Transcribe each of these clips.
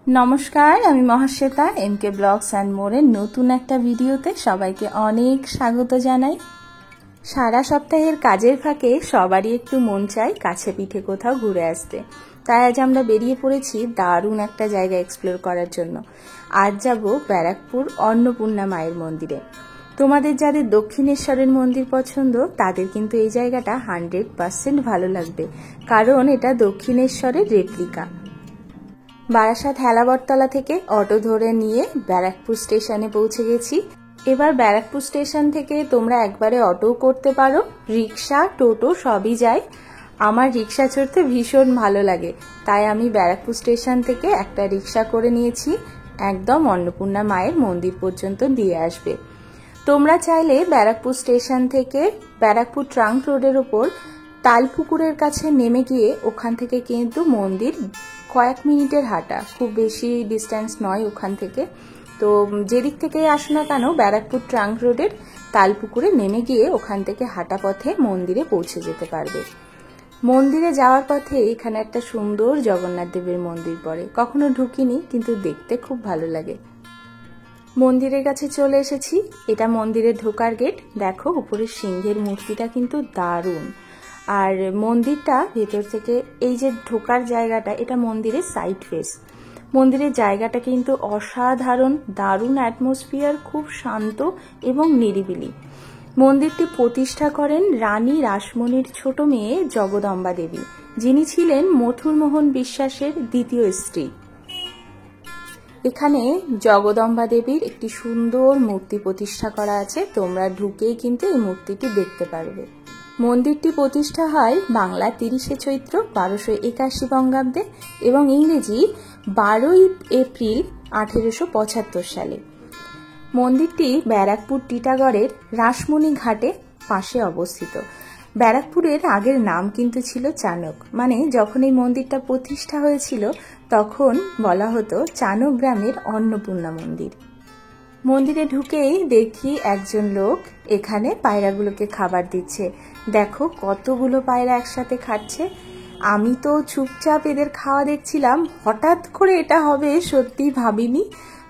নমস্কার, আমি মহাশ্বেতা এমকে blogs and মোরের নতুন একটা ভিডিওতে সবাইকে অনেক স্বাগত জানাই। সারা সপ্তাহের কাজের ফাঁকে সবারই একটু মন চায় কাছে পিঠে কোথাও ঘুরে আসতে। তাই আজ আমরা বেরিয়ে পড়েছি দারুণ একটা জায়গা এক্সপ্লোর করার জন্য। আজ যাব ব্যারাকপুর অন্নপূর্ণা মায়ের মন্দিরে। তোমাদের যাদের দক্ষিণেশ্বরের মন্দির পছন্দ তাদের কিন্তু এই জায়গাটা 100% ভালো লাগবে, কারণ এটা দক্ষিণেশ্বরের রেপ্লিকা। বারাসাত হেলাবরতলা থেকে অটো ধরে নিয়ে ব্যারাকপুর স্টেশনে পৌঁছে গেছি। এবার ব্যারাকপুর স্টেশন থেকে তোমরা একবারে অটো করতে পারো, রিক্সা, টোটো সবই যায়। আমার রিক্সা চড়তে ভীষণ ভালো লাগে, তাই আমি ব্যারাকপুর স্টেশন থেকে একটা রিক্সা করে নিয়েছি, একদম অন্নপূর্ণা মায়ের মন্দির পর্যন্ত দিয়ে আসবে। তোমরা চাইলে ব্যারাকপুর স্টেশন থেকে ব্যারাকপুর ট্রাঙ্ক রোডের ওপর তালপুকুরের কাছে নেমে গিয়ে ওখান থেকে কিন্তু মন্দির কয়েক মিনিটের হাঁটা, খুব বেশি ডিস্টেন্স নয় ওখান থেকে। তো যেদিক থেকে আসো না কেন ব্যারাকপুর ট্রাঙ্ক রোডের তালপুকুরে নেমে গিয়ে ওখান থেকে হাঁটা পথে মন্দিরে পৌঁছে যেতে পারবে। মন্দিরে যাওয়ার পথে এখানে একটা সুন্দর জগন্নাথ দেবের মন্দির পড়ে, কখনো ঢুকিনি কিন্তু দেখতে খুব ভালো লাগে। মন্দিরের কাছে চলে এসেছি, এটা মন্দিরের ঢোকার গেট। দেখো উপরের সিংহের মূর্তিটা কিন্তু দারুণ। আর মন্দিরটা ভেতর থেকে এই যে ঢোকার জায়গাটা, এটা মন্দিরের সাইড ফেস। মন্দিরের জায়গাটা কিন্তু অসাধারণ, দারুণ অ্যাটমসফিয়ার, খুব শান্ত এবং নিরিবিলি। মন্দিরটি প্রতিষ্ঠা করেন রানী রাসমণির ছোট মেয়ে জগদম্বা দেবী, যিনি ছিলেন মথুরমোহন বিশ্বাসের দ্বিতীয় স্ত্রী। এখানে জগদম্বা দেবীর একটি সুন্দর মূর্তি প্রতিষ্ঠা করা আছে, তোমরা ঢুকেই কিন্তু এই মূর্তিটি দেখতে পারবে। মন্দিরটি প্রতিষ্ঠা হয় বাংলা 30শে চৈত্র 1281 বঙ্গাব্দে এবং ইংরেজি 12ই এপ্রিল 1875 সালে। মন্দিরটি ব্যারাকপুর টিটাগড়ের রাসমণি ঘাটে পাশে অবস্থিত। ব্যারাকপুরের আগের নাম কিন্তু ছিল চানক, মানে যখন এই মন্দিরটা প্রতিষ্ঠা হয়েছিল তখন বলা হতো চানক গ্রামের অন্নপূর্ণা মন্দির। মন্দিরে ঢুকেই দেখি একজন লোক এখানে পায়রাগুলোকে খাবার দিচ্ছে। দেখো কতগুলো পায়রা একসাথে খাচ্ছে। আমি তো চুপচাপ এদের খাওয়া দেখছিলাম, হঠাৎ করে এটা হবে সত্যি ভাবিনি।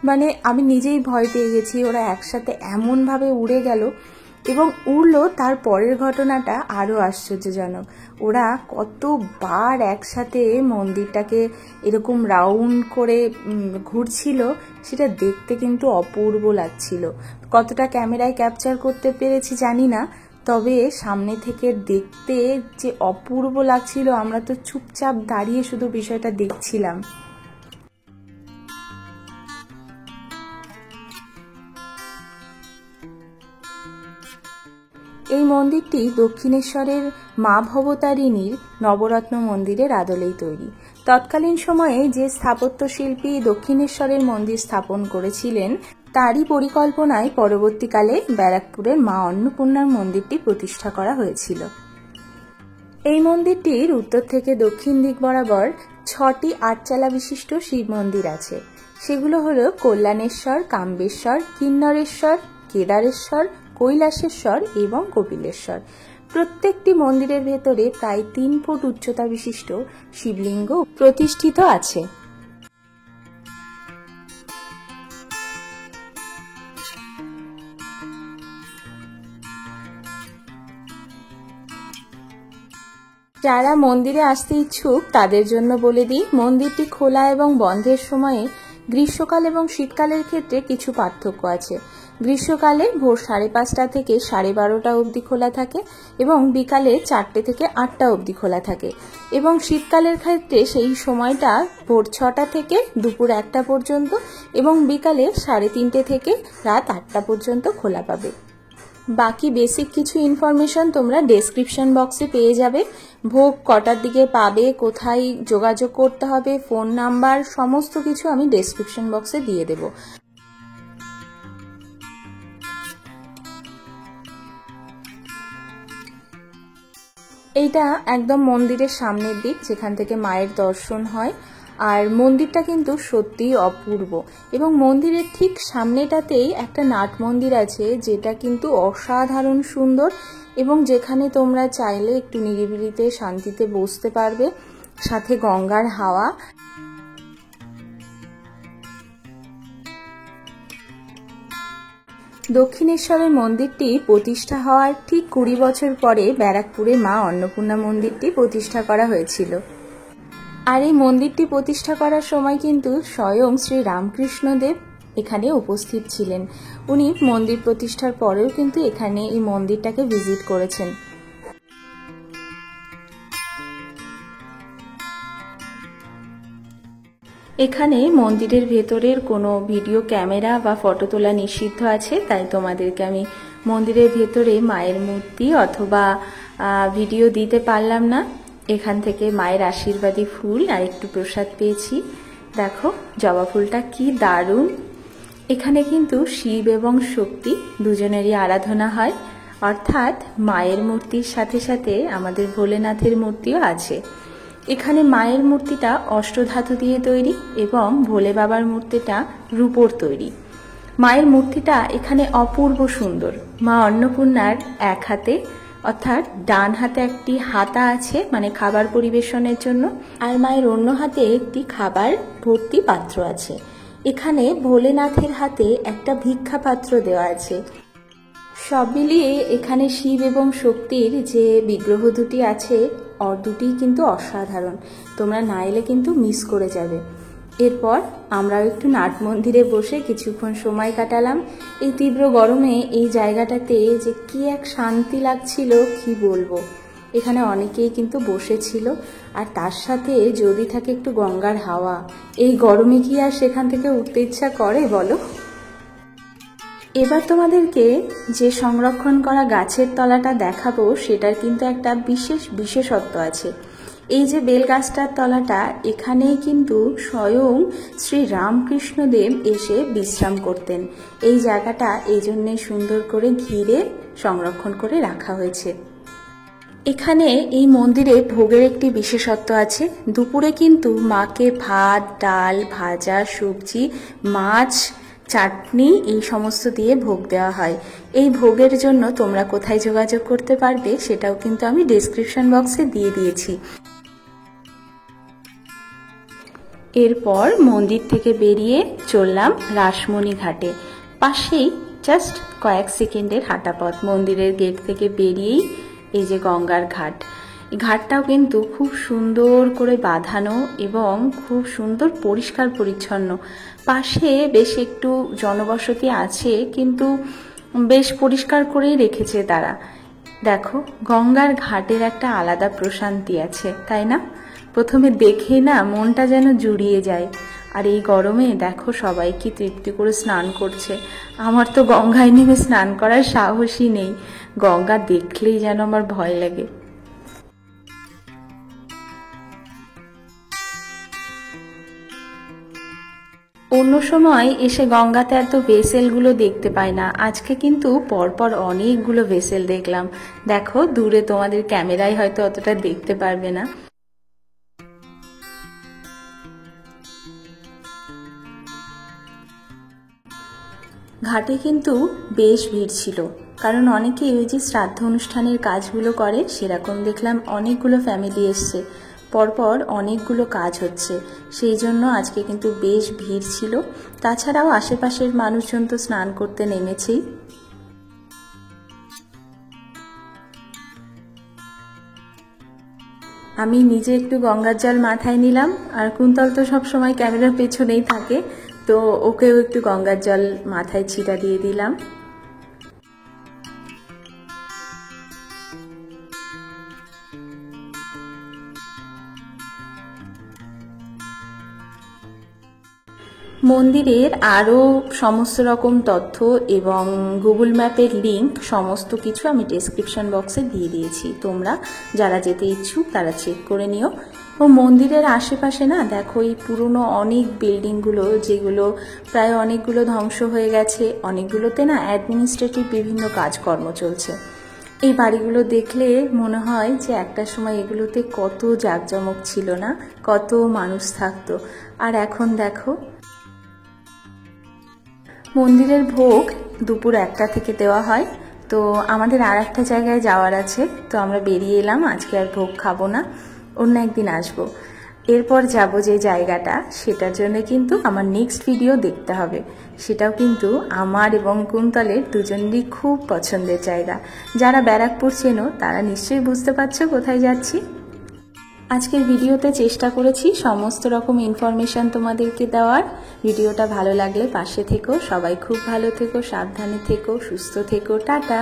মানে আমি নিজেই ভয় পেয়ে গেছি, ওরা একসাথে এমনভাবে উড়ে গেল এবং উড়লো। তার পরের ঘটনাটা আরও আশ্চর্যজনক, ওরা কতবার একসাথে মন্দিরটাকে এরকম রাউন্ড করে ঘুরছিল, সেটা দেখতে কিন্তু অপূর্ব লাগছিল। কতটা ক্যামেরায় ক্যাপচার করতে পেরেছি জানি না, তবে সামনে থেকে দেখতে যে অপূর্ব লাগছিল, আমরা তো চুপচাপ দাঁড়িয়ে শুধু বিষয়টা দেখছিলাম। এই মন্দিরটি দক্ষিণেশ্বরের মা ভবতারিণীর নবরত্ন মন্দিরের আদলেই তৈরি। তৎকালীন সময়ে যে স্থাপত্য শিল্পী দক্ষিণেশ্বরের মন্দির স্থাপন করেছিলেন, তারই পরিকল্পনায় পরবর্তীকালে ব্যারাকপুরের মা অন্নপূর্ণার মন্দিরটি প্রতিষ্ঠা করা হয়েছিল। এই মন্দিরটির উত্তর থেকে দক্ষিণ দিক বরাবর 6টি আটচালা বিশিষ্ট শিব মন্দির আছে। সেগুলো হলো কল্যাণেশ্বর, কাম্বেশ্বর, কিন্নরেশ্বর, কেদারেশ্বর, কৈলাসেশ্বর এবং কপিলেশ্বর। প্রত্যেকটি মন্দিরের ভেতরে প্রায় 3 ফুট উচ্চতা বিশিষ্ট শিবলিঙ্গ প্রতিষ্ঠিত আছে। যারা মন্দিরে আসতে ইচ্ছুক তাদের জন্য বলে দিই, মন্দিরটি খোলা এবং বন্ধের সময়ে গ্রীষ্মকাল এবং শীতকালের ক্ষেত্রে কিছু পার্থক্য আছে। গ্রীষ্মকালে ভোর 5:30টা থেকে 12:30টা অবধি খোলা থাকে এবং বিকালে 4টে থেকে 8টা অবধি খোলা থাকে, এবং শীতকালের ক্ষেত্রে সেই সময়টা ভোর 6টা থেকে দুপুর 1টা পর্যন্ত এবং বিকালে 3:30 থেকে রাত 8টা পর্যন্ত খোলা পাবে। বাকি বেসিক কিছু ইনফরমেশন তোমরা ডেসক্রিপশন বক্সে পেয়ে যাবে। ভোগ কটার দিকে পাবে, কোথায় যোগাযোগ করতে হবে, ফোন নাম্বার, সমস্ত কিছু আমি ডেসক্রিপশন বক্সে দিয়ে দেব। এইটা একদম মন্দিরের সামনের দিক, যেখান থেকে মায়ের দর্শন হয়। আর মন্দিরটা কিন্তু সত্যিই অপূর্ব, এবং মন্দিরের ঠিক সামনেটাতেই একটা নাট মন্দির আছে, যেটা কিন্তু অসাধারণ সুন্দর এবং যেখানে তোমরা চাইলে একটু নিরিবিলিতে শান্তিতে বসতে পারবে, সাথে গঙ্গার হাওয়া। দক্ষিণেশ্বরের মন্দিরটি প্রতিষ্ঠা হওয়ার ঠিক 20 বছর পরে ব্যারাকপুরে মা অন্নপূর্ণা মন্দিরটি প্রতিষ্ঠা করা হয়েছিল। আর এই মন্দিরটি প্রতিষ্ঠা করার সময় কিন্তু স্বয়ং শ্রী রামকৃষ্ণদেব এখানে উপস্থিত ছিলেন। উনি মন্দির প্রতিষ্ঠার পরেও কিন্তু এখানে এই মন্দিরটাকে ভিজিট করেছেন। এখানে মন্দিরের ভেতরের কোনো ভিডিও ক্যামেরা বা ফটো তোলা নিষিদ্ধ আছে, তাই তোমাদেরকে আমি মন্দিরের ভেতরে মায়ের মূর্তি অথবা ভিডিও দিতে পারলাম না। এখান থেকে মায়ের আশীর্বাদী ফুল আর একটু প্রসাদ পেয়েছি। দেখো জবা ফুলটা কি দারুণ। এখানে কিন্তু শিব এবং শক্তি দুজনেরই আরাধনা হয়, অর্থাৎ মায়ের মূর্তির সাথে সাথে আমাদের ভোলেনাথের মূর্তিও আছে। এখানে মায়ের মূর্তিটা অষ্টধাতু দিয়ে তৈরি এবং ভোলে বাবার মূর্তিটা রূপোর তৈরি। মায়ের মূর্তিটা এখানে অপূর্ব সুন্দর। মা অন্নপূর্ণার এক হাতে অর্থাৎ ডান হাতে একটি হাতা আছে, মানে খাবার পরিবেশনের জন্য, আর মায়ের অন্য হাতে একটি খাবার ভর্তি পাত্র আছে। এখানে ভোলেনাথের হাতে একটা ভিক্ষা পাত্র দেওয়া আছে। সব মিলিয়ে এখানে শিব এবং শক্তির যে বিগ্রহ দুটি আছে দুটিই কিন্তু অসাধারণ। তোমরা না এলে কিন্তু মিস করে যাবে। এরপর আমরা একটু নাট মন্দিরে বসে কিছুক্ষণ সময় কাটালাম। এই তীব্র গরমে এই জায়গাটাতে যে কি এক শান্তি লাগছিল কি বলবো। এখানে অনেকেই কিন্তু বসেছিল, আর তার সাথে যদি থাকে একটু গঙ্গার হাওয়া, এই গরমে কি আর সেখান থেকে উঠতে ইচ্ছা করে বলো। এবার তোমাদেরকে যে সংরক্ষণ করা গাছের তলাটা দেখাবো সেটার কিন্তু একটা বিশেষত্ব আছে। এই যে বেল গাছটার তলাটা, এখানেই কিন্তু স্বয়ং শ্রী রামকৃষ্ণদেব এসে বিশ্রাম করতেন। এই জায়গাটা এই জন্যে সুন্দর করে ঘিরে সংরক্ষণ করে রাখা হয়েছে। এখানে এই মন্দিরে ভোগের একটি বিশেষত্ব আছে। দুপুরে কিন্তু মাকে ভাত, ডাল, ভাজা, সবজি, মাছ, চাটনি এই সমস্ত দিয়ে ভোগ দেওয়া হয়। এই ভোগের জন্য তোমরা কোথায় যোগাযোগ করতে পারবে সেটাও কিন্তু আমি ডেসক্রিপশন বক্সে দিয়ে দিয়েছি। এরপর মন্দির থেকে বেরিয়ে চললাম রাসমণি ঘাটে। পাশেই জাস্ট কয়েক সেকেন্ডের হাঁটা পথ। মন্দিরের গেট থেকে বেরিয়েই এই যে গঙ্গার ঘাট, এই ঘাটটাও কিন্তু খুব সুন্দর করে বাঁধানো এবং খুব সুন্দর পরিষ্কার পরিচ্ছন্ন। পাশে বেশ একটু জনবসতি আছে, কিন্তু বেশ পরিষ্কার করেই রেখেছে তারা। দেখো গঙ্গার ঘাটের একটা আলাদা প্রশান্তি আছে, তাই না? প্রথমে দেখে না মনটা যেন জুড়িয়ে যায়। আর এই গরমে দেখো সবাই কি তৃপ্তি করে স্নান করছে। আমার তো গঙ্গায় নেমে স্নান করার সাহসই নেই। গঙ্গা দেখলেই যেন আমার ভয় লাগে। অন্য সময় এসে গঙ্গাতে এত ভেসেলগুলো দেখতে পাই না, আজকে কিন্তু পরপর অনেকগুলো ভেসেল দেখলাম। দেখো দূরে তোমাদের ক্যামেরায় হয়তো অতটা দেখতে পারবে না। ঘাটে কিন্তু বেশ ভিড় ছিল, কারণ অনেকে ওই যে শ্রাদ্ধ অনুষ্ঠানের কাজগুলো করে সেরকম দেখলাম অনেকগুলো ফ্যামিলি এসছে, পরপর অনেকগুলো কাজ হচ্ছে, সেই জন্য আজকে কিন্তু বেশ ভিড় ছিল। তাছাড়াও আশেপাশের মানুষজন তো স্নান করতে নেমেছেই। আমি নিজে একটু গঙ্গার জল মাথায় নিলাম, আর কুন্তল তো সব সময় ক্যামেরার পেছনেই থাকে, তো ওকেও একটু গঙ্গার জল মাথায় ছিটা দিয়ে দিলাম। মন্দিরের আরও সমস্ত রকম তথ্য এবং গুগল ম্যাপের লিংক সমস্ত কিছু আমি ডেসক্রিপশন বক্সে দিয়ে দিয়েছি। তোমরা যারা যেতে ইচ্ছুক তারা চেক করে নিও। ও মন্দিরের আশেপাশে না দেখো এই পুরনো অনেক বিল্ডিংগুলো, যেগুলো প্রায় অনেকগুলো ধ্বংস হয়ে গেছে, অনেকগুলোতে না অ্যাডমিনিস্ট্রেটিভ বিভিন্ন কাজকর্ম চলছে। এই বাড়িগুলো দেখলে মনে হয় যে একটা সময় এগুলোতে কত জাঁকজমক ছিল না, কত মানুষ থাকতো। আর এখন দেখো। মন্দিরের ভোগ দুপুর 1টা থেকে দেওয়া হয়, তো আমাদের আর একটা জায়গায় যাওয়ার আছে, তো আমরা বেরিয়ে এলাম। আজকে আর ভোগ খাবো না, অন্য একদিন আসবো। এরপর যাব যে জায়গাটা, সেটার জন্য কিন্তু আমার নেক্সট ভিডিও দেখতে হবে। সেটাও কিন্তু আমার এবং কুন্তলের দুজনেরই খুব পছন্দের জায়গা। যারা ব্যারাকপুর চেনো তারা নিশ্চয়ই বুঝতে পারছো কোথায় যাচ্ছি। আজকের ভিডিওতে চেষ্টা করেছি সমস্ত রকম ইনফরমেশন তোমাদেরকে দেওয়ার। ভিডিওটা ভালো লাগলে পাশে থেকো। সবাই খুব ভালো থেকো, সাবধানে থেকো, সুস্থ থেকো। টাটা।